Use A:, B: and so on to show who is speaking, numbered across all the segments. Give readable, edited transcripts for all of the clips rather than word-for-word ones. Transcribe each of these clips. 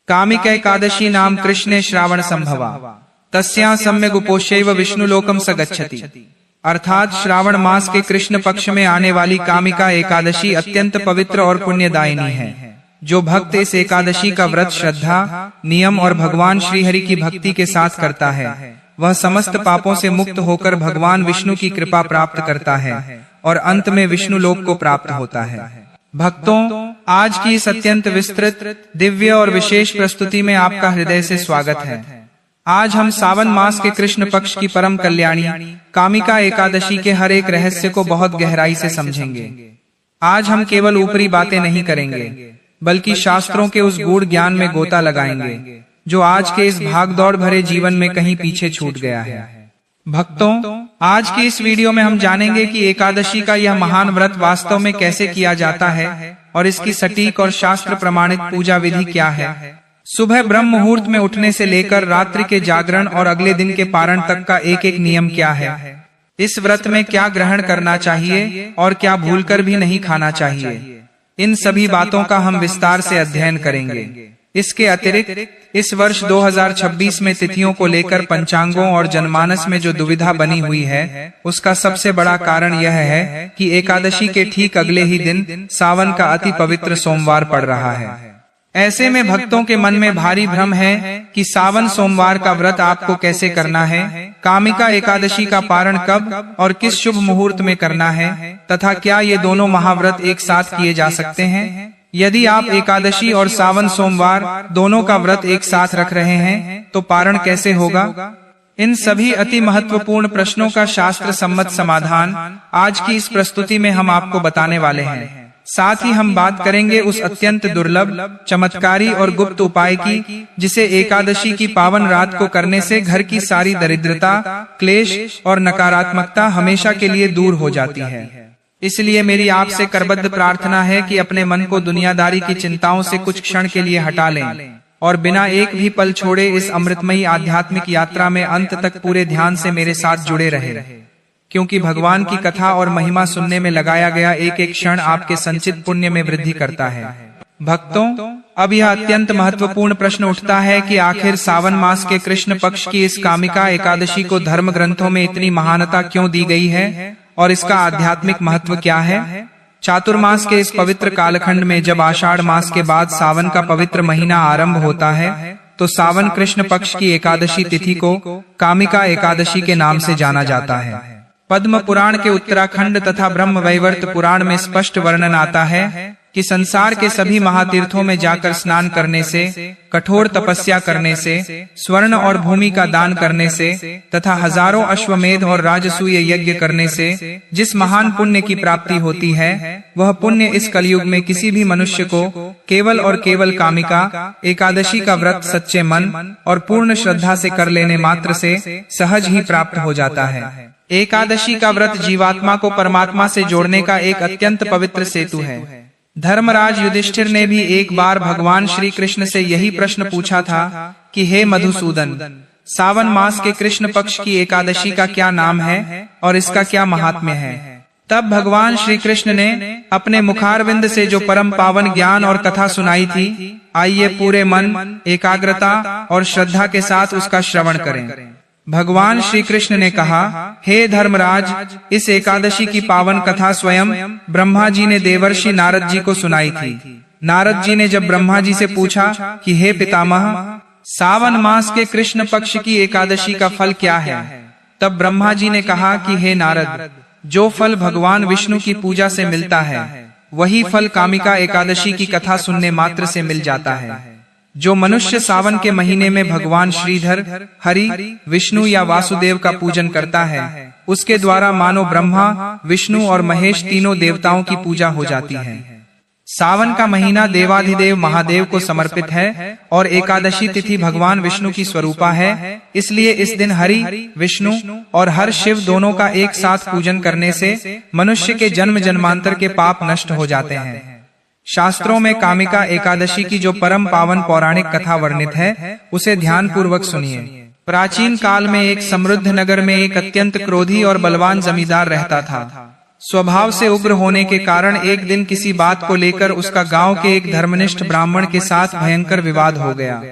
A: Comic Ekadashi नाम कृष्णे श्रावण संभवा तस्या सम्यक उपोष्यैव विष्णुलोकम स गच्छति। अर्थात श्रावण मास के कृष्ण पक्ष में आने वाली कामिका एकादशी अत्यंत पवित्र और पुण्यदायिनी है। जो भक्त इस एकादशी का व्रत श्रद्धा, नियम और भगवान श्रीहरि की भक्ति के साथ करता है, वह समस्त पापों से मुक्त होकर भगवान विष्णु की कृपा प्राप्त करता है और अंत में विष्णु लोक को प्राप्त होता है। भक्तों, आज की इस अत्यंत विस्तृत, दिव्य और विशेष प्रस्तुति में आपका हृदय से स्वागत है। आज हम सावन मास के कृष्ण पक्ष की परम कल्याणी कामिका एकादशी के हर एक रहस्य को बहुत गहराई से समझेंगे। आज हम केवल ऊपरी बातें नहीं करेंगे, बल्कि शास्त्रों के उस गूढ़ ज्ञान में गोता लगाएंगे जो आज के इस भागदौड़ भरे जीवन में कहीं पीछे छूट गया है। भक्तों, आज की इस वीडियो में हम जानेंगे कि एकादशी का यह महान व्रत वास्तव में कैसे किया जाता है और इसकी सटीक और शास्त्र प्रमाणित पूजा विधि क्या है। सुबह ब्रह्म मुहूर्त में उठने से लेकर रात्रि के जागरण और अगले दिन के पारण तक का एक एक नियम क्या है। इस व्रत में क्या ग्रहण करना चाहिए और क्या भूलकर भी नहीं खाना चाहिए, इन सभी बातों का हम विस्तार से अध्ययन करेंगे। इसके अतिरिक्त इस वर्ष 2026 में तिथियों को लेकर पंचांगों और जनमानस में जो दुविधा बनी हुई है, उसका सबसे बड़ा कारण यह है कि एकादशी के ठीक अगले ही दिन सावन का अति पवित्र सोमवार पड़ रहा है। ऐसे में भक्तों के मन में भारी भ्रम है कि सावन सोमवार का व्रत आपको कैसे करना है, कामिका एकादशी का पारण कब और किस शुभ मुहूर्त में करना है, तथा क्या ये दोनों महाव्रत एक साथ किए जा सकते हैं। यदि आप एकादशी और सावन सोमवार दोनों का व्रत एक साथ रख रहे हैं तो पारण कैसे होगा। इन सभी अति महत्वपूर्ण प्रश्नों का शास्त्र सम्मत समाधान आज की इस प्रस्तुति में हम आपको बताने वाले हैं। साथ ही हम बात करेंगे उस अत्यंत दुर्लभ, चमत्कारी और गुप्त उपाय की, जिसे एकादशी की पावन रात को करने से घर की सारी दरिद्रता, क्लेश और नकारात्मकता हमेशा के लिए दूर हो जाती है। इसलिए मेरी आपसे करबद्ध प्रार्थना है कि अपने मन को दुनियादारी की चिंताओं से कुछ क्षण के लिए हटा लें और बिना एक भी पल छोड़े इस अमृतमयी आध्यात्मिक यात्रा में अंत तक पूरे ध्यान से मेरे साथ जुड़े रहे, क्योंकि भगवान की कथा और महिमा सुनने में लगाया गया एक एक क्षण आपके संचित पुण्य में वृद्धि करता है। भक्तों, अब यह अत्यंत महत्वपूर्ण प्रश्न उठता है कि आखिर सावन मास के कृष्ण पक्ष की इस कामिका एकादशी को धर्म ग्रंथों में इतनी महानता क्यों दी गई है और इसका आध्यात्मिक महत्व क्या है। चातुर्मास के इस पवित्र कालखंड में जब आषाढ़ मास के बाद सावन का पवित्र महीना आरंभ होता है, तो सावन कृष्ण पक्ष की एकादशी तिथि को कामिका एकादशी के नाम से जाना जाता है। पद्म पुराण के उत्तराखंड तथा ब्रह्म वैवर्त पुराण में स्पष्ट वर्णन आता है कि संसार के सभी महातीर्थों में जाकर स्नान करने से, कठोर तपस्या करने से, स्वर्ण और भूमि का दान करने से तथा हजारों अश्वमेध और राजसूय यज्ञ करने से जिस महान पुण्य की प्राप्ति होती है, वह पुण्य इस कलयुग में किसी भी मनुष्य को केवल और केवल कामिका एकादशी का व्रत सच्चे मन और पूर्ण श्रद्धा से कर लेने मात्र से सहज ही प्राप्त हो जाता है। एकादशी का व्रत जीवात्मा को परमात्मा से जोड़ने का एक अत्यंत पवित्र सेतु है। धर्मराज युधिष्ठिर ने भी एक बार भगवान श्री कृष्ण से यही प्रश्न पूछा था कि हे मधुसूदन, सावन मास के कृष्ण पक्ष की एकादशी का क्या नाम है और इसका क्या महात्म्य है। तब भगवान श्री कृष्ण ने अपने मुखारविंद से जो परम पावन ज्ञान और कथा सुनाई थी, आइए पूरे मन, एकाग्रता और श्रद्धा के साथ उसका श्रवण करें। भगवान श्री कृष्ण ने कहा, हे धर्मराज, इस एकादशी की पावन कथा स्वयं ब्रह्मा जी ने देवर्षि नारद जी को सुनाई थी। नारद जी ने जब ब्रह्मा जी से पूछा कि हे पितामह, सावन मास के कृष्ण पक्ष की एकादशी का फल क्या है, तब ब्रह्मा जी ने कहा कि हे नारद, जो फल भगवान विष्णु की पूजा से मिलता है, वही फल कामिका एकादशी की कथा सुनने मात्र से मिल जाता है। जो मनुष्य सावन के महीने में भगवान श्रीधर, हरि, विष्णु या वासुदेव का पूजन करता है, उसके द्वारा मानो ब्रह्मा, विष्णु और महेश तीनों देवताओं की पूजा हो जाती है। सावन का महीना देवाधिदेव महादेव को समर्पित है और एकादशी तिथि भगवान विष्णु की स्वरूपा है। इसलिए इस दिन हरि, विष्णु और हर शिव दोनों का एक साथ पूजन करने से मनुष्य के जन्म जन्मांतर के पाप नष्ट हो जाते हैं। शास्त्रों में कामिका एकादशी की जो परम पावन पौराणिक कथा वर्णित है, उसे ध्यान पूर्वक सुनिए। प्राचीन काल में एक समृद्ध नगर में एक अत्यंत क्रोधी और बलवान जमींदार रहता था। स्वभाव से उग्र होने के कारण एक दिन किसी बात को लेकर उसका गांव के एक धर्मनिष्ठ ब्राह्मण के साथ भयंकर विवाद हो गया।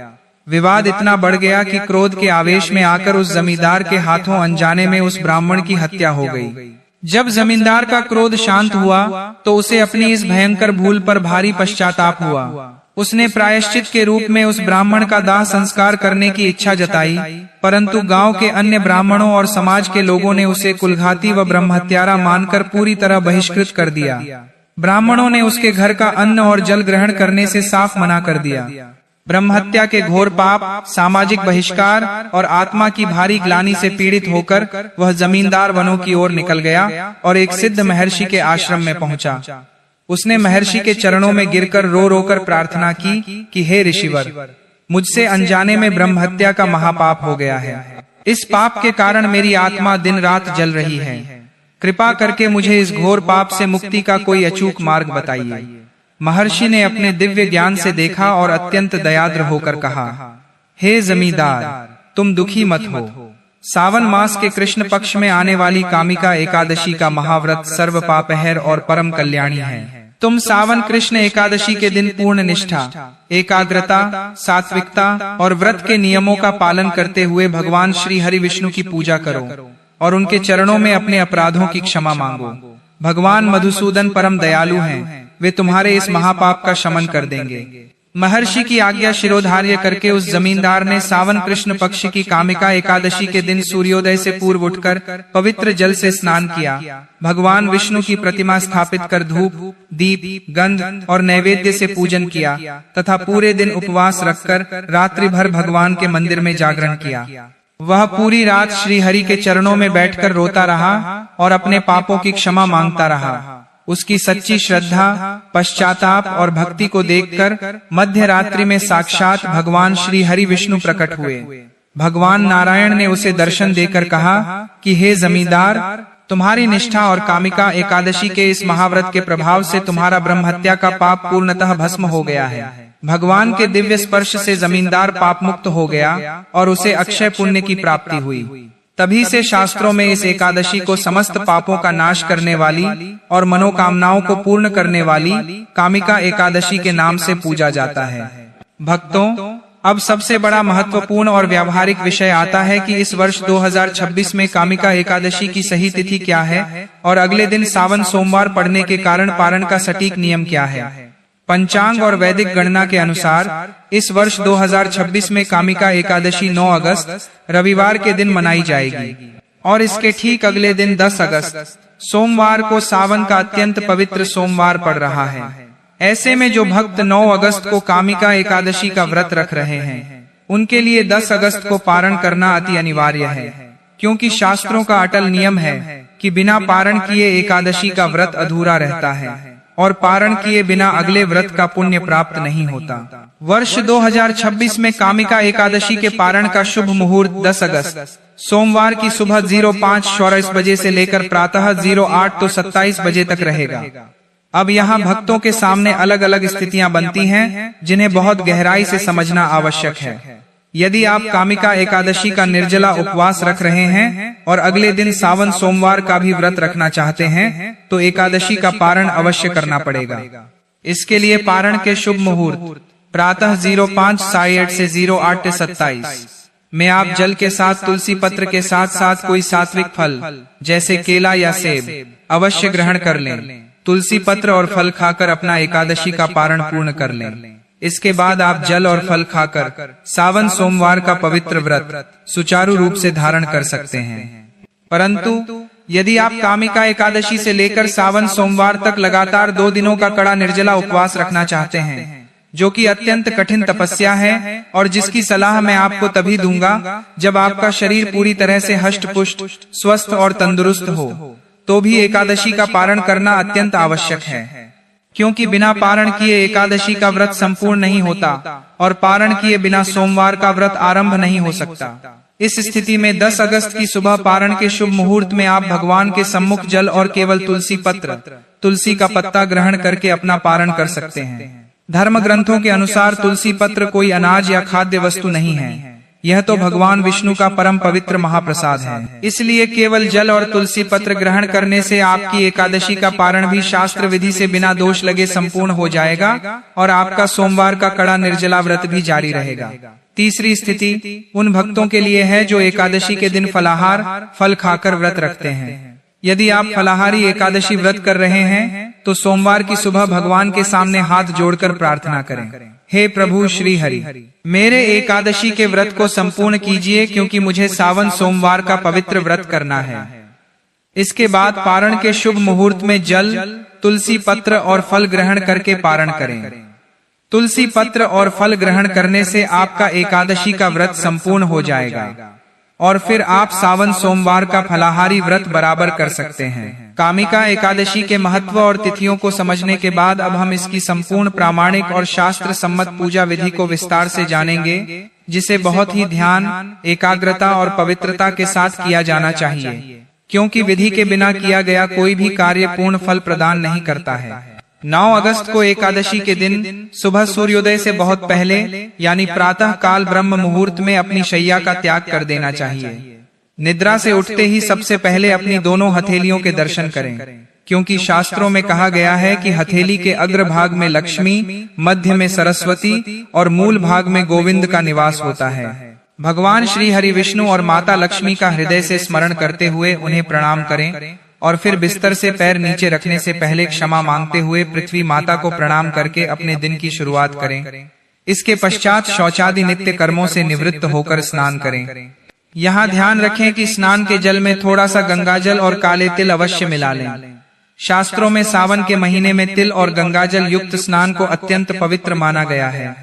A: विवाद इतना बढ़ गया कि क्रोध के आवेश में आकर उस जमींदार के हाथों अनजाने में उस ब्राह्मण की हत्या हो गई। जब जमींदार का क्रोध शांत हुआ तो उसे अपनी इस भयंकर भूल पर भारी पश्चाताप हुआ। उसने प्रायश्चित के रूप में उस ब्राह्मण का दाह संस्कार करने की इच्छा जताई, परंतु गांव के अन्य ब्राह्मणों और समाज के लोगों ने उसे कुलघाती व ब्रह्महत्यारा मानकर पूरी तरह बहिष्कृत कर दिया। ब्राह्मणों ने उसके घर का अन्न और जल ग्रहण करने से साफ मना कर दिया। ब्रह्महत्या के घोर पाप, सामाजिक बहिष्कार और आत्मा की भारी ग्लानि से पीड़ित होकर वह जमींदार वनों की ओर निकल गया और एक सिद्ध महर्षि के आश्रम में पहुंचा। उसने महर्षि के चरणों में गिरकर रो रो कर प्रार्थना की कि हे ऋषिवर, मुझसे अनजाने में ब्रह्महत्या का महापाप हो गया है। इस पाप के कारण मेरी आत्मा दिन रात जल रही है। कृपा करके मुझे इस घोर पाप से मुक्ति का कोई अचूक मार्ग बताइए। महर्षि ने अपने दिव्य ज्ञान से देखा और अत्यंत दयाद्र होकर कहा, हे जमींदार, तुम दुखी मत हो। सावन मास के कृष्ण पक्ष में आने वाली कामिका एकादशी का महाव्रत सर्व पापहर और परम कल्याणी है। तुम सावन कृष्ण एकादशी के दिन पूर्ण निष्ठा, एकाग्रता, सात्विकता और व्रत के नियमों का पालन करते हुए भगवान श्री हरि विष्णु की पूजा करो और उनके चरणों में अपने अपराधों की क्षमा मांगो। भगवान मधुसूदन परम दयालु हैं, वे तुम्हारे इस महापाप का शमन कर देंगे। महर्षि की आज्ञा शिरोधार्य करके उस जमींदार ने सावन कृष्ण पक्ष की कामिका एकादशी के दिन सूर्योदय से पूर्व उठकर पवित्र जल से स्नान किया। भगवान विष्णु की प्रतिमा स्थापित कर धूप, दीप, गंध और नैवेद्य से पूजन किया तथा पूरे दिन उपवास रखकर रात्रि भर भगवान के मंदिर में जागरण किया। वह पूरी रात श्री हरि के चरणों में बैठकर रोता रहा और अपने पापों की क्षमा मांगता रहा। उसकी सच्ची श्रद्धा, पश्चाताप और भक्ति को देखकर मध्य रात्रि में साक्षात भगवान श्री हरि विष्णु प्रकट हुए। भगवान नारायण ने उसे दर्शन देकर कहा कि हे जमींदार, तुम्हारी निष्ठा और कामिका एकादशी के इस महाव्रत के प्रभाव से तुम्हारा ब्रह्महत्या का पाप पूर्णतः भस्म हो गया है। भगवान के दिव्य स्पर्श से जमींदार पाप मुक्त हो गया और उसे अक्षय पुण्य की प्राप्ति हुई। तभी से शास्त्रों में इस एकादशी को समस्त पापों का नाश करने वाली और मनोकामनाओं को पूर्ण करने वाली कामिका एकादशी के नाम से पूजा जाता है। भक्तों, अब सबसे बड़ा महत्वपूर्ण और व्यावहारिक विषय आता है कि इस वर्ष 2026 में कामिका एकादशी की सही तिथि क्या है और अगले दिन सावन सोमवार पड़ने के कारण पारण का सटीक नियम क्या है। पंचांग और वैदिक गणना के अनुसार इस वर्ष 2026 में कामिका एकादशी 9 अगस्त रविवार के दिन मनाई जाएगी और इसके ठीक अगले दिन 10 अगस्त सोमवार को सावन का अत्यंत पवित्र सोमवार पड़ रहा है। ऐसे में जो भक्त 9 अगस्त को कामिका एकादशी का व्रत रख रहे हैं, उनके लिए 10 अगस्त को पारण करना अति अनिवार्य है, क्योंकि शास्त्रों का अटल नियम है कि बिना पारण किए एकादशी का व्रत अधूरा रहता है और पारण किए बिना अगले व्रत का पुण्य प्राप्त नहीं होता। वर्ष 2026 में कामिका एकादशी के पारण का शुभ मुहूर्त 10 अगस्त सोमवार की सुबह 05:24 बजे से लेकर प्रातः 08:27 बजे तक रहेगा। अब यहाँ भक्तों के सामने अलग अलग स्थितियां बनती हैं, जिन्हें बहुत गहराई से समझना आवश्यक है। यदि आप कामिका एकादशी का निर्जला उपवास रख रहे हैं और अगले दिन सावन सोमवार का भी व्रत रखना चाहते हैं, तो एकादशी का पारण अवश्य करना पड़ेगा। इसके लिए पारण के शुभ मुहूर्त प्रातः 05:60 से 08:27 में आप जल के साथ तुलसी पत्र के साथ साथ कोई सात्विक फल जैसे केला या सेब अवश्य ग्रहण कर लें। तुलसी पत्र और फल खाकर अपना एकादशी का पारण पूर्ण कर लें। इसके बाद आप जल और फल खाकर सावन सोमवार का पवित्र व्रत सुचारू रूप से धारण कर सकते हैं। परंतु यदि आप कामिका एकादशी से लेकर सावन सोमवार तक लगातार 2 दिनों का कड़ा निर्जला उपवास रखना चाहते हैं, जो कि अत्यंत कठिन तपस्या है और जिसकी सलाह मैं आपको तभी दूंगा जब आपका शरीर पूरी तरह से हष्ट-पुष्ट, स्वस्थ और तंदुरुस्त हो, तो भी एकादशी का पारण करना अत्यंत आवश्यक है, क्योंकि बिना पारण किए एकादशी का व्रत संपूर्ण नहीं होता और पारण किए बिना सोमवार का व्रत आरंभ नहीं हो सकता। इस स्थिति में 10 अगस्त की सुबह पारण के शुभ मुहूर्त में आप भगवान के सम्मुख जल और केवल तुलसी पत्र, तुलसी का पत्ता ग्रहण करके अपना पारण कर सकते हैं। धर्म ग्रंथों के अनुसार तुलसी पत्र कोई अनाज या खाद्य वस्तु नहीं है। यह तो भगवान विष्णु का परम पवित्र महाप्रसाद है। इसलिए केवल जल और तुलसी पत्र ग्रहण करने से आपकी एकादशी का पारण भी शास्त्र विधि से बिना दोष लगे संपूर्ण हो जाएगा और आपका सोमवार का कड़ा निर्जला व्रत भी जारी रहेगा। तीसरी स्थिति उन भक्तों के लिए है जो एकादशी के दिन फलाहार फल खाकर व्रत रखते हैं। यदि आप फलाहारी एकादशी व्रत कर रहे हैं तो सोमवार की सुबह भगवान के सामने हाथ जोड़कर प्रार्थना करें, हे प्रभु श्री हरि, मेरे एकादशी के व्रत को संपूर्ण कीजिए क्योंकि मुझे सावन सोमवार का पवित्र व्रत करना है। इसके बाद पारण के शुभ मुहूर्त में जल, तुलसी पत्र और फल ग्रहण करके पारण करें। तुलसी पत्र और फल ग्रहण करने से आपका एकादशी का व्रत संपूर्ण हो जाएगा और फिर आप सावन सोमवार का फलाहारी व्रत बराबर कर सकते हैं। कामिका एकादशी के महत्व और तिथियों को समझने के बाद अब हम इसकी संपूर्ण प्रामाणिक और शास्त्र सम्मत पूजा विधि को विस्तार से जानेंगे, जिसे बहुत ही ध्यान, एकाग्रता और पवित्रता के साथ किया जाना चाहिए, क्योंकि विधि के बिना किया गया कोई भी कार्य पूर्ण फल प्रदान नहीं करता है। 9 अगस्त को एकादशी के दिन सुबह सूर्योदय से बहुत पहले यानी प्रातः काल ब्रह्म मुहूर्त में अपनी शैया का त्याग कर देना चाहिए। निद्रा से उठते ही सबसे पहले अपनी दोनों हथेलियों के दर्शन करें, क्योंकि शास्त्रों में कहा गया है कि हथेली के अग्र भाग में लक्ष्मी, मध्य में सरस्वती और मूल भाग में गोविंद का निवास होता है। भगवान श्री हरि विष्णु और माता लक्ष्मी का हृदय से स्मरण करते हुए उन्हें प्रणाम करें और फिर बिस्तर से पैर नीचे रखने से पहले क्षमा मांगते हुए पृथ्वी माता को प्रणाम करके अपने दिन की शुरुआत करें। इसके पश्चात शौचादि नित्य कर्मों से निवृत्त होकर स्नान करें। यहाँ ध्यान रखें कि स्नान के जल में थोड़ा सा गंगाजल और काले तिल अवश्य मिला लें। शास्त्रों में सावन के महीने में तिल और गंगाजल युक्त स्नान को अत्यंत पवित्र माना गया है।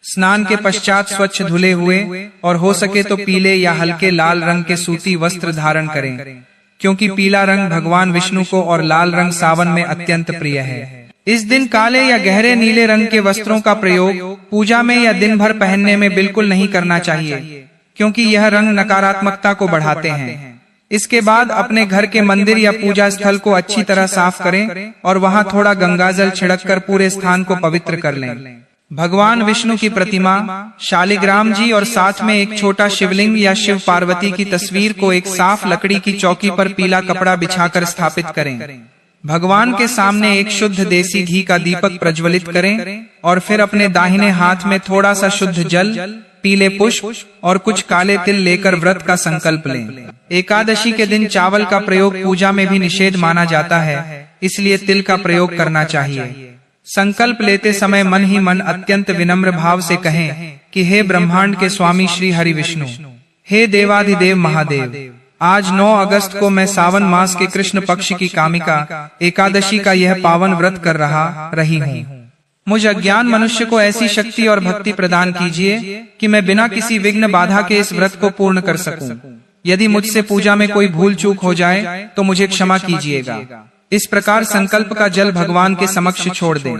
A: स्नान के पश्चात स्वच्छ धुले हुए और हो सके तो पीले या हल्के लाल रंग के सूती वस्त्र धारण करें, क्योंकि पीला रंग भगवान विष्णु को और लाल रंग सावन में अत्यंत प्रिय है। इस दिन काले या गहरे नीले रंग के वस्त्रों का प्रयोग पूजा में या दिन भर पहनने में बिल्कुल नहीं करना चाहिए, क्योंकि यह रंग नकारात्मकता को बढ़ाते हैं। इसके बाद अपने घर के मंदिर या पूजा स्थल को अच्छी तरह साफ करें और वहां थोड़ा गंगाजल छिड़ककर पूरे स्थान को पवित्र कर लें। भगवान विष्णु की प्रतिमा, शालिग्राम जी और साथ में एक छोटा शिवलिंग या शिव पार्वती की तस्वीर को एक साफ लकड़ी की चौकी पर पीला कपड़ा बिछाकर स्थापित करें। भगवान के सामने एक शुद्ध देसी घी का दीपक प्रज्वलित करें और फिर अपने दाहिने हाथ में थोड़ा सा शुद्ध जल, पीले पुष्प और कुछ काले तिल लेकर व्रत का संकल्प लें। एकादशी के दिन चावल का प्रयोग पूजा में भी निषेध माना जाता है, इसलिए तिल का प्रयोग करना चाहिए। संकल्प लेते समय मन ही मन अत्यंत विनम्र भाव से कहें कि हे ब्रह्मांड के स्वामी श्री हरि विष्णु, हे देवाधिदेव महादेव, आज 9 अगस्त को मैं सावन मास के कृष्ण पक्ष की कामिका एकादशी का यह पावन व्रत कर रही हूँ। मुझ अज्ञान मनुष्य को ऐसी शक्ति और भक्ति प्रदान कीजिए कि मैं बिना किसी विघ्न बाधा के इस व्रत को पूर्ण कर सकूं। यदि मुझसे पूजा में कोई भूल चूक हो जाए तो मुझे क्षमा कीजिएगा। इस प्रकार संकल्प का जल भगवान के समक्ष छोड़ दें।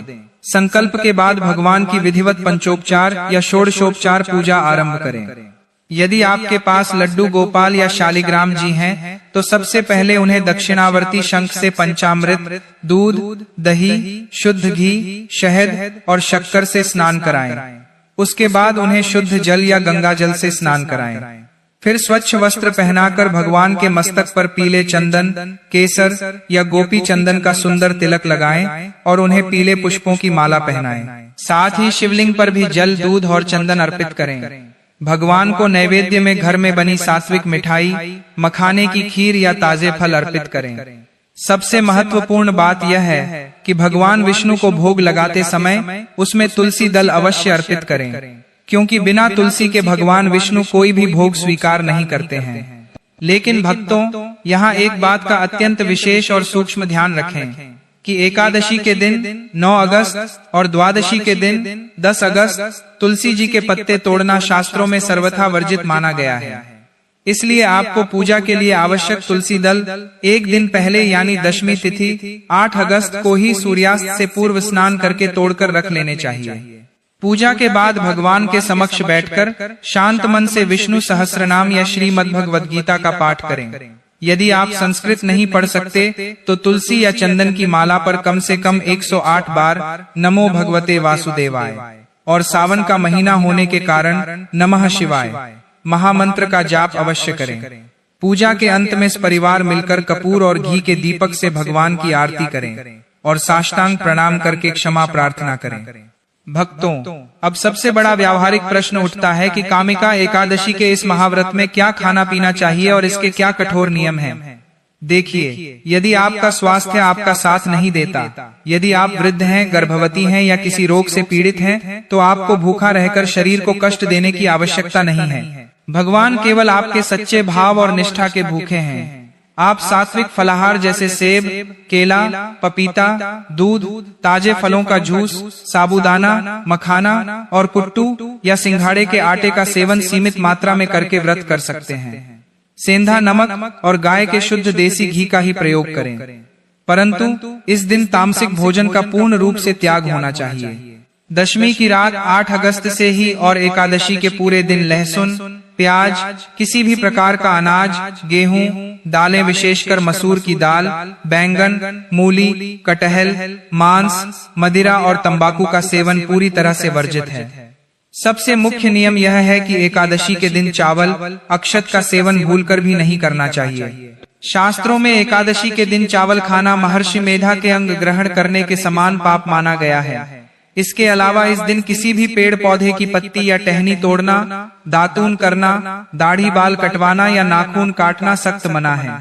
A: संकल्प के बाद भगवान की विधिवत पंचोपचार या षोडशोपचार पूजा आरंभ करें। यदि आपके पास लड्डू गोपाल या शालिग्राम जी हैं, तो सबसे पहले उन्हें दक्षिणावर्ती शंख से पंचामृत, दूध, दही, शुद्ध घी, शहद और शक्कर से स्नान कराएं। उसके बाद उन्हें शुद्ध जल या गंगा जल से स्नान कराएं। फिर स्वच्छ वस्त्र पहनाकर भगवान के मस्तक पर पीले चंदन, केसर या गोपी चंदन का सुंदर तिलक लगाएं और उन्हें पीले पुष्पों की माला पहनाएं। साथ ही शिवलिंग पर भी जल, दूध और चंदन अर्पित करें। भगवान को नैवेद्य में घर में बनी सात्विक मिठाई, मखाने की खीर या ताजे फल अर्पित करें। सबसे महत्वपूर्ण बात यह है कि भगवान विष्णु को भोग लगाते समय उसमें तुलसी दल अवश्य अर्पित करें, क्योंकि बिना तुलसी के भगवान विष्णु कोई भी भोग स्वीकार नहीं करते हैं। लेकिन भक्तों, यहाँ एक बात का अत्यंत विशेष और सूक्ष्म ध्यान रखें कि एकादशी के दिन 9 अगस्त और द्वादशी के दिन 10 अगस्त तुलसी जी के पत्ते तोड़ना शास्त्रों में सर्वथा वर्जित माना गया है। इसलिए आपको पूजा के लिए आवश्यक तुलसी दल एक दिन पहले यानी दशमी तिथि 8 अगस्त को ही सूर्यास्त से पूर्व स्नान करके तोड़कर रख लेने चाहिए। पूजा के बाद भगवान के समक्ष बैठकर शांत मन से विष्णु सहस्रनाम या श्रीमद् भगवद गीता का पाठ करें। यदि आप संस्कृत नहीं पढ़ सकते तो तुलसी या चंदन की माला पर कम से कम 108 बार नमो भगवते वासुदेवाय और सावन का महीना होने के कारण नमः शिवाय, महामंत्र का जाप अवश्य करें। पूजा के अंत में परिवार मिलकर कपूर और घी के दीपक से भगवान की आरती करें और साष्टांग प्रणाम करके क्षमा प्रार्थना करें। भक्तों, अब सबसे बड़ा व्यावहारिक प्रश्न उठता है कि कामिका एकादशी के इस महाव्रत में क्या खाना पीना चाहिए और इसके क्या कठोर नियम हैं। देखिए, यदि आपका स्वास्थ्य आपका साथ नहीं देता, यदि आप वृद्ध हैं, गर्भवती हैं या किसी रोग से पीड़ित हैं, तो आपको भूखा रहकर शरीर को कष्ट देने की आवश्यकता नहीं है। भगवान केवल आपके सच्चे भाव और निष्ठा के भूखे हैं। आप सात्विक फलाहार जैसे सेब, केला, पपीता, दूध, ताजे फलों का जूस, साबूदाना, मखाना और कुट्टू या सिंघाड़े के आटे का सेवन सीमित मात्रा में करके व्रत कर सकते हैं। सेंधा नमक और गाय के शुद्ध देसी घी का ही प्रयोग करें, परंतु इस दिन तामसिक भोजन का पूर्ण रूप से त्याग होना चाहिए। दशमी की रात 8 अगस्त से ही और एकादशी के पूरे दिन लहसुन, प्याज, किसी भी प्रकार का अनाज, गेहूं, दालें विशेषकर मसूर की दाल, बैंगन, मूली, कटहल, मांस, मदिरा और तंबाकू का सेवन पूरी तरह से वर्जित है। सबसे मुख्य नियम यह है कि एकादशी के दिन चावल, अक्षत का सेवन भूलकर भी नहीं करना चाहिए। शास्त्रों में एकादशी के दिन चावल खाना महर्षि मेधा के अंग ग्रहण करने के समान पाप माना गया है। इसके अलावा इस दिन किसी भी पेड़ पौधे की पत्ती या टहनी तोड़ना, दातून करना, दाढ़ी बाल कटवाना या नाखून काटना सख्त मना है।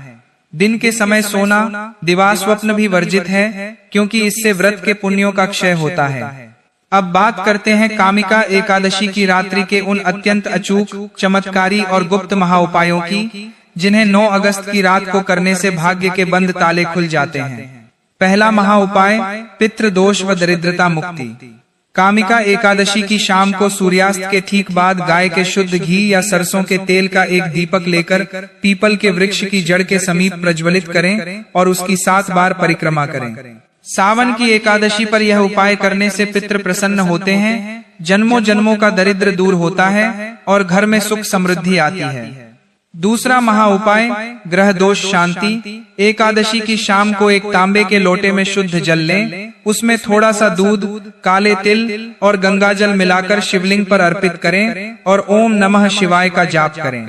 A: दिन के समय सोना, दिवास्वप्न भी वर्जित है, क्योंकि इससे व्रत के पुण्यों का क्षय होता है। अब बात करते हैं कामिका एकादशी की रात्रि के उन अत्यंत अचूक, चमत्कारी और गुप्त महाउपायों की, जिन्हें 9 अगस्त की रात को करने से भाग्य के बंद ताले खुल जाते हैं। पहला महाउपाय, पितृ दोष व दरिद्रता मुक्ति। कामिका एकादशी की शाम को सूर्यास्त के ठीक बाद गाय के शुद्ध घी या सरसों के तेल का एक दीपक लेकर पीपल के वृक्ष की जड़ के समीप प्रज्वलित करें और उसकी 7 बार परिक्रमा करें। सावन की एकादशी पर यह उपाय करने से पितृ प्रसन्न होते हैं, जन्मों जन्मों का दरिद्र दूर होता है और घर में सुख समृद्धि आती है। दूसरा महाउपाय, ग्रह दोष शांति। एकादशी की शाम को एक तांबे के लोटे में शुद्ध जल लें, उसमें थोड़ा सा दूध, काले तिल और गंगाजल मिलाकर शिवलिंग पर अर्पित करें और ओम नमः शिवाय का जाप करें।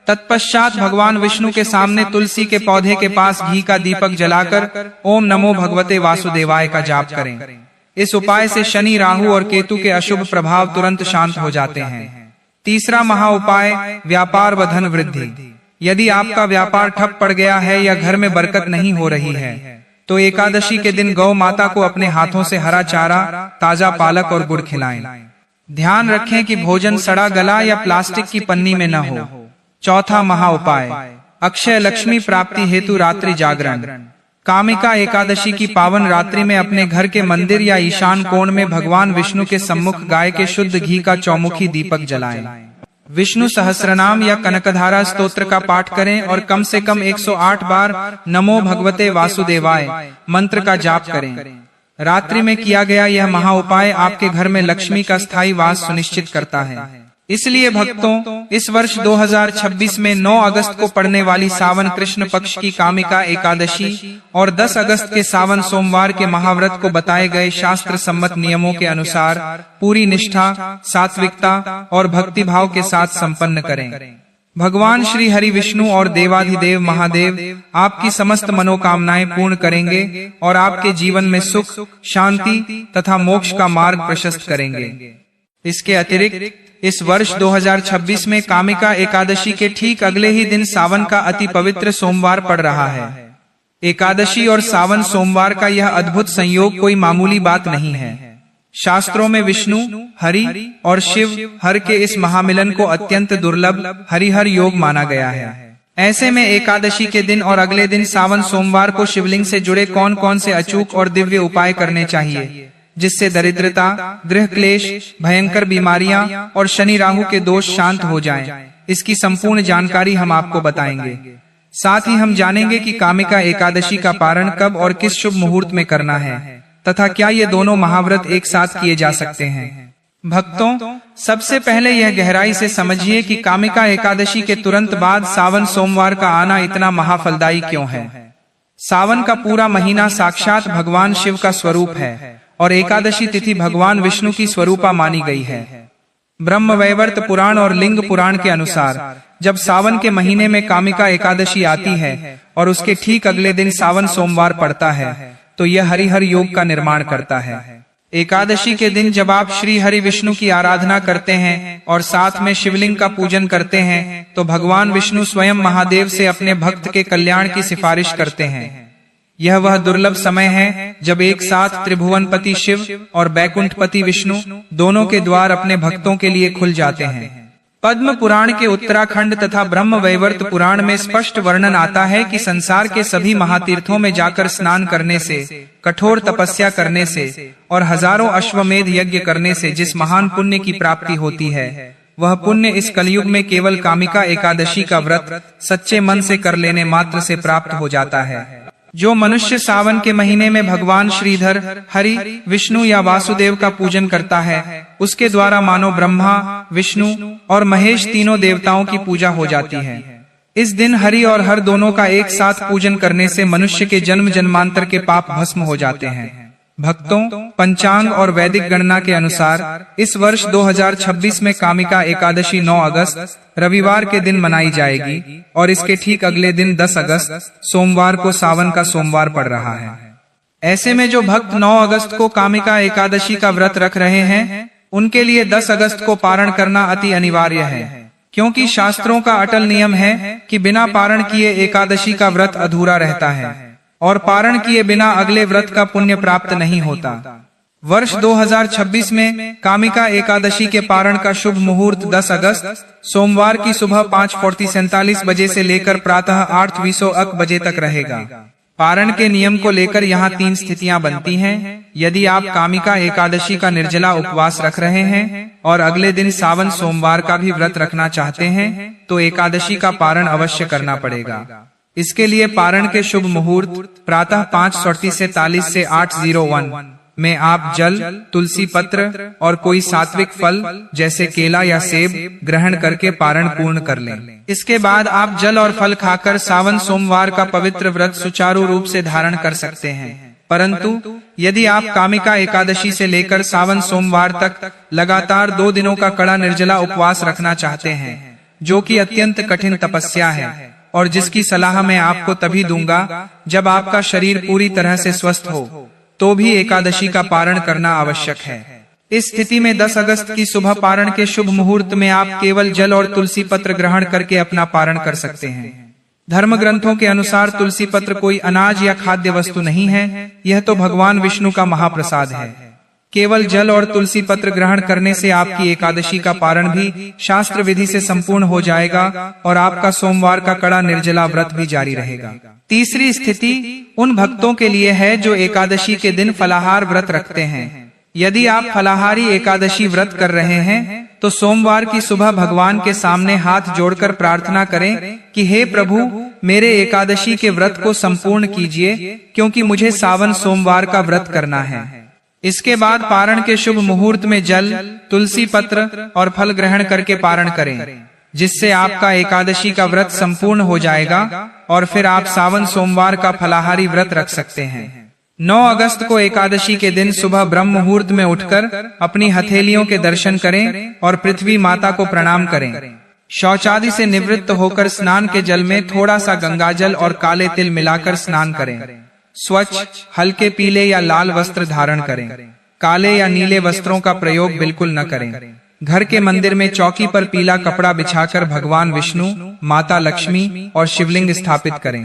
A: तत्पश्चात भगवान विष्णु के सामने तुलसी के पौधे के पास घी का दीपक जलाकर ओम नमो भगवते वासुदेवाय का जाप करें। इस उपाय से शनि, राहु और केतु के अशुभ प्रभाव तुरंत शांत हो जाते हैं। तीसरा महाउपाय, व्यापार व धन वृद्धि। यदि आपका व्यापार ठप पड़ गया है या घर में बरकत नहीं हो रही है, तो एकादशी के दिन गौ माता को अपने हाथों से हरा चारा, ताजा पालक और गुड़ खिलाएं। ध्यान रखें कि भोजन सड़ा गला या प्लास्टिक की पन्नी में न हो। चौथा महाउपाय, अक्षय लक्ष्मी प्राप्ति हेतु रात्रि जागरण। कामिका एकादशी की पावन रात्रि में अपने घर के मंदिर या ईशान कोण में भगवान विष्णु के सम्मुख गाय के शुद्ध घी का चौमुखी दीपक जलाएं। विष्णु सहस्रनाम या कनकधारा स्तोत्र का पाठ करें और कम से कम 108 बार नमो भगवते वासुदेवाय मंत्र का जाप करें। रात्रि में किया गया यह महाउपाय आपके घर में लक्ष्मी का स्थायी वास सुनिश्चित करता है। इसलिए भक्तों, इस वर्ष 2026 में 9 अगस्त को पड़ने वाली सावन कृष्ण पक्ष की कामिका एकादशी और 10 अगस्त के सावन सोमवार के महाव्रत को बताए गए शास्त्र सम्मत नियमों के अनुसार पूरी निष्ठा, सात्विकता और भक्तिभाव के साथ संपन्न करें। भगवान श्री हरि विष्णु और देवाधिदेव महादेव आपकी समस्त मनोकामनाएं पूर्ण करेंगे और आपके जीवन में सुख, शांति तथा मोक्ष का मार्ग प्रशस्त करेंगे। इसके अतिरिक्त इस वर्ष 2026 में कामिका एकादशी के ठीक अगले ही दिन सावन का अति पवित्र सोमवार पड़ रहा है। एकादशी और सावन सोमवार का यह अद्भुत संयोग कोई मामूली बात नहीं है। शास्त्रों में विष्णु, हरि और शिव हर के इस महामिलन को अत्यंत दुर्लभ हरिहर योग माना गया है। ऐसे में एकादशी के दिन और अगले दिन सावन सोमवार को शिवलिंग से जुड़े कौन कौन से अचूक और दिव्य उपाय करने चाहिए, जिससे दरिद्रता, गृह क्लेश, भयंकर बीमारियां और शनि राहु के दोष शांत हो जाएं, इसकी संपूर्ण जानकारी हम आपको बताएंगे। साथ ही हम जानेंगे कि कामिका एकादशी का पारण कब और किस शुभ मुहूर्त में करना है तथा क्या ये दोनों महाव्रत एक साथ किए जा सकते हैं। भक्तों, सबसे पहले यह गहराई से समझिए कि कामिका एकादशी के तुरंत बाद सावन सोमवार का आना इतना महाफलदायी क्यों है। सावन का पूरा महीना साक्षात भगवान शिव का स्वरूप है और एकादशी तिथि भगवान विष्णु की स्वरूपा मानी गई है। ब्रह्मवैवर्त पुराण और लिंग पुराण के अनुसार जब सावन के महीने में कामिका एकादशी आती है और उसके ठीक अगले दिन सावन सोमवार पड़ता है तो यह हरिहर योग का निर्माण करता है। एकादशी के दिन जब आप श्री हरि विष्णु की आराधना करते हैं और साथ में शिवलिंग का पूजन करते हैं तो भगवान विष्णु स्वयं महादेव से अपने भक्त के कल्याण की सिफारिश करते हैं। यह वह दुर्लभ समय है जब एक साथ त्रिभुवनपति शिव और बैकुंठपति विष्णु दोनों के द्वार अपने भक्तों के लिए खुल जाते हैं। पद्म पुराण के उत्तराखंड तथा ब्रह्मवैवर्त पुराण में स्पष्ट वर्णन आता है कि संसार के सभी महातीर्थों में जाकर स्नान करने से, कठोर तपस्या करने से और हजारों अश्वमेध यज्ञ करने से जिस महान पुण्य की प्राप्ति होती है वह पुण्य इस कलयुग में केवल कामिका एकादशी का व्रत सच्चे मन से कर लेने मात्र से प्राप्त हो जाता है। जो मनुष्य सावन के महीने में भगवान श्रीधर, हरि, विष्णु या वासुदेव का पूजन करता है उसके द्वारा मानो ब्रह्मा, विष्णु और महेश तीनों देवताओं की पूजा हो जाती है। इस दिन हरि और हर दोनों का एक साथ पूजन करने से मनुष्य के जन्म जन्मांतर के पाप भस्म हो जाते हैं। भक्तों, पंचांग और वैदिक गणना के अनुसार इस वर्ष 2026 में कामिका एकादशी 9 अगस्त रविवार के दिन मनाई जाएगी और इसके ठीक अगले दिन 10 अगस्त सोमवार को सावन का सोमवार पड़ रहा है। ऐसे में जो भक्त 9 अगस्त को कामिका एकादशी का व्रत रख रहे हैं उनके लिए 10 अगस्त को पारण करना अति अनिवार्य है, क्योंकि शास्त्रों का अटल नियम है कि बिना पारण किए एकादशी का व्रत अधूरा रहता है और पारण किए बिना अगले व्रत का पुण्य प्राप्त नहीं होता। वर्ष 2026 में कामिका एकादशी के पारण का शुभ मुहूर्त 10 अगस्त सोमवार की सुबह 5:47 बजे से लेकर प्रातः 8:20 बजे तक रहेगा। पारण के नियम को लेकर यहाँ 3 स्थितियां बनती हैं। यदि आप कामिका एकादशी का निर्जला उपवास रख रहे हैं और अगले दिन सावन सोमवार का भी व्रत रखना चाहते हैं तो एकादशी का पारण अवश्य करना पड़ेगा। इसके लिए पारण के शुभ मुहूर्त प्रातः 5:47 से 8:01 में आप जल, तुलसी पत्र और कोई सात्विक फल जैसे केला या सेब ग्रहण करके पारण पूर्ण कर लें। इसके बाद आप जल और फल खाकर सावन सोमवार का पवित्र व्रत सुचारू रूप से धारण कर सकते हैं। परंतु यदि आप कामिका एकादशी से लेकर सावन सोमवार तक लगातार 2 दिनों का कड़ा निर्जला उपवास रखना चाहते हैं, जो कि अत्यंत कठिन तपस्या है और जिसकी सलाह मैं आपको तभी दूंगा जब आपका शरीर पूरी तरह से स्वस्थ हो, तो भी एकादशी का पारण करना आवश्यक है। इस स्थिति में 10 अगस्त की सुबह पारण के शुभ मुहूर्त में आप केवल जल और तुलसी पत्र ग्रहण करके अपना पारण कर सकते हैं। धर्म ग्रंथों के अनुसार तुलसी पत्र कोई अनाज या खाद्य वस्तु नहीं है, यह तो भगवान विष्णु का महाप्रसाद है। केवल जल और तुलसी पत्र ग्रहण करने से आपकी एकादशी का पारण भी शास्त्र विधि से संपूर्ण हो जाएगा और आपका सोमवार का कड़ा निर्जला व्रत भी जारी रहेगा। तीसरी स्थिति उन भक्तों के लिए है जो एकादशी के दिन फलाहार व्रत रखते हैं। यदि आप फलाहारी एकादशी व्रत कर रहे हैं तो सोमवार की सुबह भगवान के सामने हाथ जोड़कर प्रार्थना करें कि हे प्रभु, मेरे एकादशी के व्रत को संपूर्ण कीजिए, क्योंकि मुझे सावन सोमवार का व्रत करना है। इसके बाद पारण के शुभ मुहूर्त में जल, तुलसी पत्र और फल ग्रहण करके पारण करें, जिससे आपका एकादशी का व्रत संपूर्ण हो जाएगा और फिर आप सावन सोमवार का फलाहारी व्रत रख सकते हैं। 9 अगस्त को एकादशी के दिन सुबह ब्रह्म मुहूर्त में उठकर अपनी हथेलियों के दर्शन करें और पृथ्वी माता को प्रणाम करें। शौचादि से निवृत्त होकर स्नान के जल में थोड़ा सा गंगाजल और काले तिल मिलाकर स्नान करें। स्वच्छ, हल्के पीले या लाल वस्त्र धारण करें। काले या नीले वस्त्रों का प्रयोग बिल्कुल न करें। घर के मंदिर में चौकी पर पीला कपड़ा बिछाकर भगवान विष्णु, माता लक्ष्मी और शिवलिंग स्थापित करें।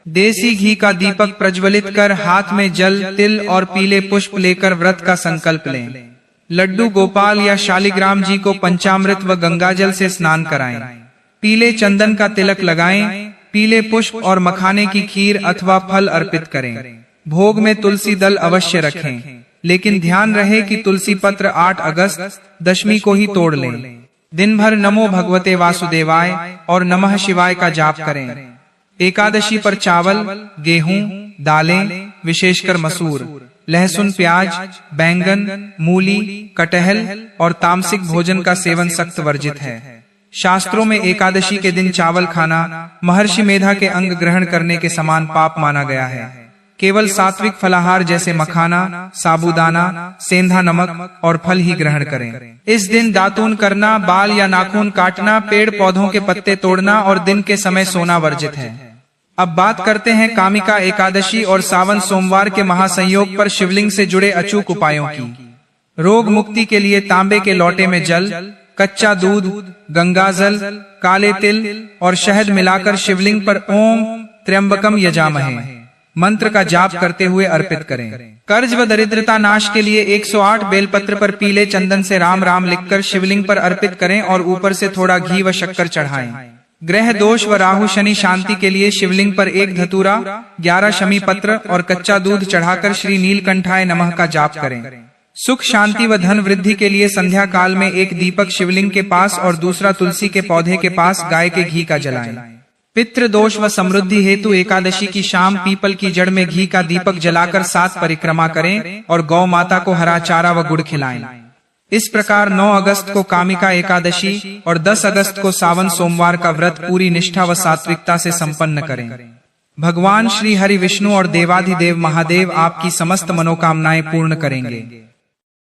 A: देसी घी का दीपक प्रज्वलित कर हाथ में जल, तिल और पीले पुष्प लेकर व्रत का संकल्प लें। लड्डू गोपाल या शालिग्राम जी को पंचामृत व गंगाजल से स्नान कराएं। पीले चंदन का तिलक लगाएं। पीले पुष्प और मखाने की खीर अथवा फल अर्पित करें। भोग में तुलसी दल अवश्य रखें, लेकिन ध्यान रहे कि तुलसी पत्र 8 अगस्त दशमी को ही तोड़ लें। दिन भर नमो भगवते वासुदेवाय और नमः शिवाय का जाप करें। एकादशी पर चावल, गेहूं, दालें, विशेषकर मसूर, लहसुन, प्याज, बैंगन, मूली, कटहल और तामसिक भोजन का सेवन सख्त वर्जित है। शास्त्रों में एकादशी के दिन चावल खाना महर्षि मेधा के अंग ग्रहण करने के समान पाप माना गया है। केवल सात्विक फलाहार जैसे मखाना, साबूदाना, सेंधा नमक और फल ही ग्रहण करें। इस दिन दातून करना, बाल या नाखून काटना, पेड़ पौधों के पत्ते तोड़ना और दिन के समय सोना वर्जित है। अब बात करते हैं कामिका एकादशी और सावन सोमवार के महासंयोग पर शिवलिंग से जुड़े अचूक उपायों की। रोग मुक्ति के लिए तांबे के लोटे में जल, कच्चा दूध, गंगाजल, काले तिल और शहद मिलाकर शिवलिंग पर ओम त्र्यंबकम यजामहे मंत्र का जाप करते हुए अर्पित करें। कर्ज व दरिद्रता नाश के लिए 108 बेलपत्र पर पीले चंदन से राम राम लिखकर शिवलिंग पर अर्पित करें और ऊपर से थोड़ा घी व शक्कर चढ़ाएं। ग्रह दोष व राहु शनि शांति के लिए शिवलिंग पर 1 धतूरा, 11 शमी पत्र और कच्चा दूध चढ़ाकर श्री नीलकंठाय नमः का जाप करें। सुख शांति व धन वृद्धि के लिए संध्या काल में 1 दीपक शिवलिंग के पास और दूसरा तुलसी के पौधे के पास गाय के घी का जलाएं। पितृ दोष व समृद्धि हेतु एकादशी की शाम पीपल की जड़ में घी का दीपक जलाकर 7 परिक्रमा करें और गौ माता को हरा चारा व गुड़ खिलाएं। इस प्रकार 9 अगस्त को कामिका एकादशी और 10 अगस्त को सावन सोमवार का व्रत पूरी निष्ठा व सात्विकता से संपन्न करें। भगवान श्री हरि विष्णु और देवाधिदेव महादेव आपकी समस्त मनोकामनाएं पूर्ण करेंगे।